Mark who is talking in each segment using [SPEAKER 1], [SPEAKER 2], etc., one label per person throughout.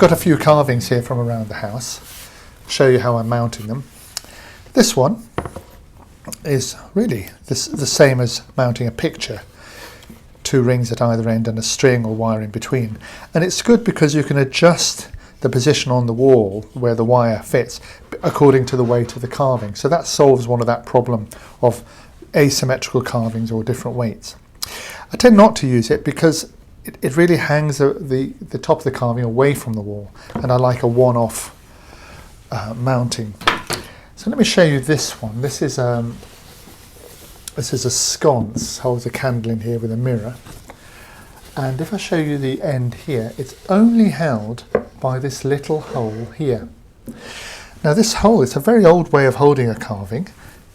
[SPEAKER 1] got a few carvings here from around the house. I'll show you how I'm mounting them. This one is really the same as mounting a picture. 2 rings at either end and a string or wire in between. And it's good because you can adjust the position on the wall where the wire fits according to the weight of the carving. So that solves one of that problem of asymmetrical carvings or different weights. I tend not to use it because it really hangs the top of the carving away from the wall, and I like a one-off mounting. So let me show you this one. This is a sconce, holds a candle in here with a mirror. And if I show you the end here, it's only held by this little hole here. Now this hole is a very old way of holding a carving.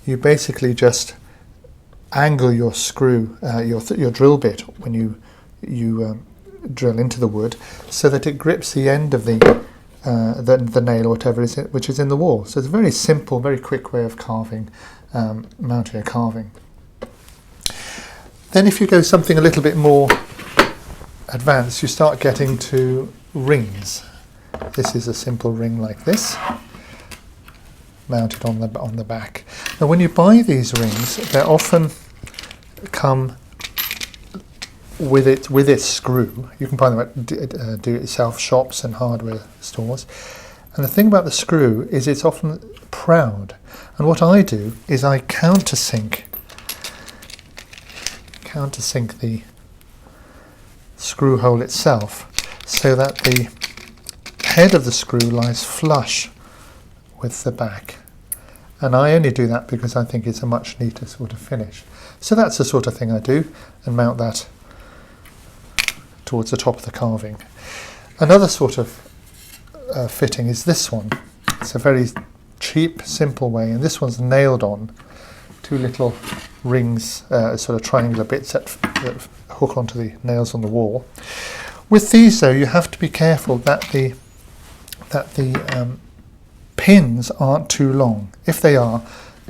[SPEAKER 1] You basically just angle your screw, your drill bit when you drill into the wood, so that it grips the end of the nail or whatever it is, which is in the wall. So it's a very simple, very quick way of carving, mounting a carving. Then if you go something a little bit more advanced, you start getting to rings. This is a simple ring like this, mounted on the back. Now when you buy these rings, they often come with its screw. You can buy them at do-it-yourself shops and hardware stores. And the thing about the screw is it's often proud. And what I do is I countersink the screw hole itself, so that the head of the screw lies flush with the back. And I only do that because I think it's a much neater sort of finish. So that's the sort of thing I do, and mount that towards the top of the carving. Another sort of fitting is this one. It's a very cheap, simple way, and this one's nailed on 2 little rings, sort of triangular bits that hook onto the nails on the wall. With these though, you have to be careful that the pins aren't too long. If they are,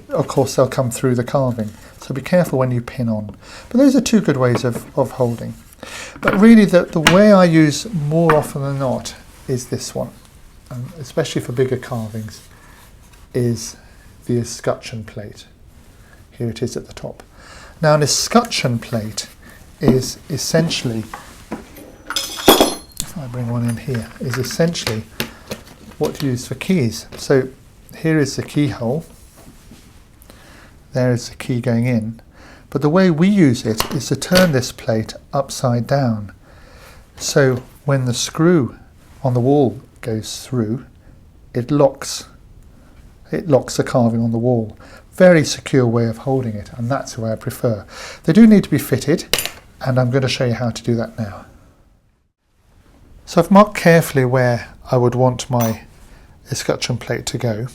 [SPEAKER 1] of course they'll come through the carving, so be careful when you pin on. But those are 2 good ways of holding. But really the way I use more often than not is this one, especially for bigger carvings, is the escutcheon plate. Here it is at the top. Now an escutcheon plate is essentially, if I bring one in here, is essentially what you use for keys. So here is the keyhole, there is the key going in, but the way we use it is to turn this plate upside down. So when the screw on the wall goes through, it locks the carving on the wall. Very secure way of holding it, and that's the way I prefer. They do need to be fitted, and I'm going to show you how to do that now. So I've marked carefully where I would want my escutcheon plate to go,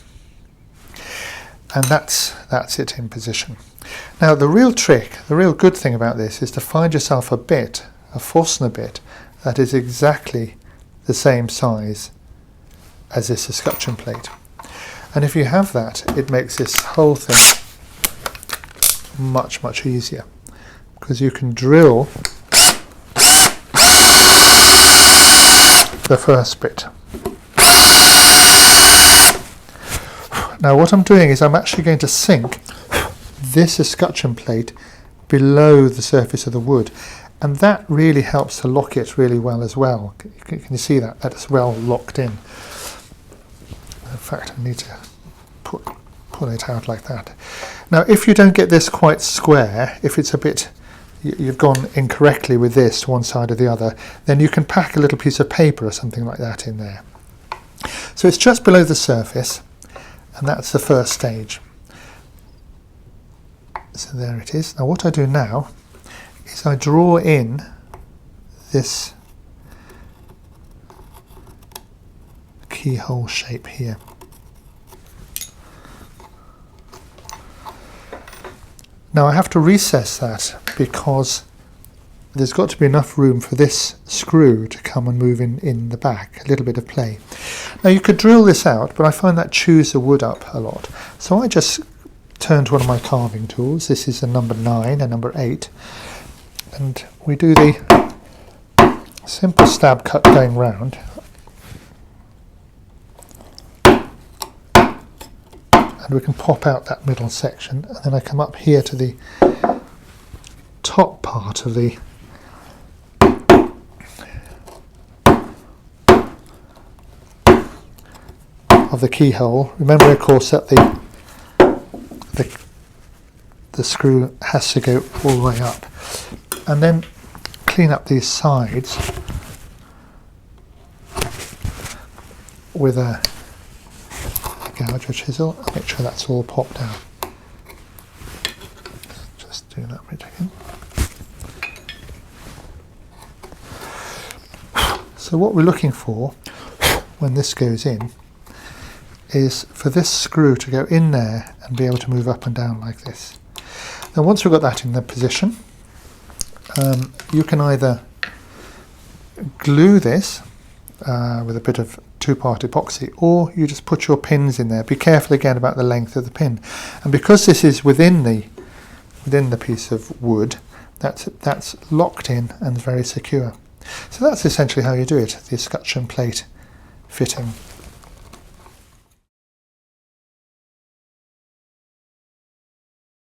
[SPEAKER 1] and that's it in position. Now the real trick, the real good thing about this is to find yourself a Forstner bit that is exactly the same size as this escutcheon plate. And if you have that, it makes this whole thing much, much easier, because you can drill the first bit. Now what I'm doing is I'm actually going to sink this escutcheon plate below the surface of the wood, and that really helps to lock it really well as well. Can you see that? That's well locked in. In fact, I need to pull it out like that. Now if you don't get this quite square, if it's a bit, you've gone incorrectly with this to one side or the other, then you can pack a little piece of paper or something like that in there. So it's just below the surface, and that's the first stage. So there it is. Now what I do now is I draw in this keyhole shape here. Now I have to recess that because there's got to be enough room for this screw to come and move in the back, a little bit of play. Now you could drill this out, but I find that chews the wood up a lot. So I just turn to one of my carving tools. This is a number 9 and number 8. And we do the simple stab cut going round. and we can pop out that middle section, and then I come up here to the top part of the keyhole. Remember, of course, that the screw has to go all the way up, and then clean up these sides with a gouge or chisel. Make sure that's all popped out. Just do that bit again. So what we're looking for when this goes in is for this screw to go in there and be able to move up and down like this. Now once we've got that in the position, you can either glue this with a bit of 2-part epoxy, or you just put your pins in there. Be careful again about the length of the pin, and because this is within the piece of wood, that's locked in and very secure. So that's essentially how you do it, the escutcheon plate fitting.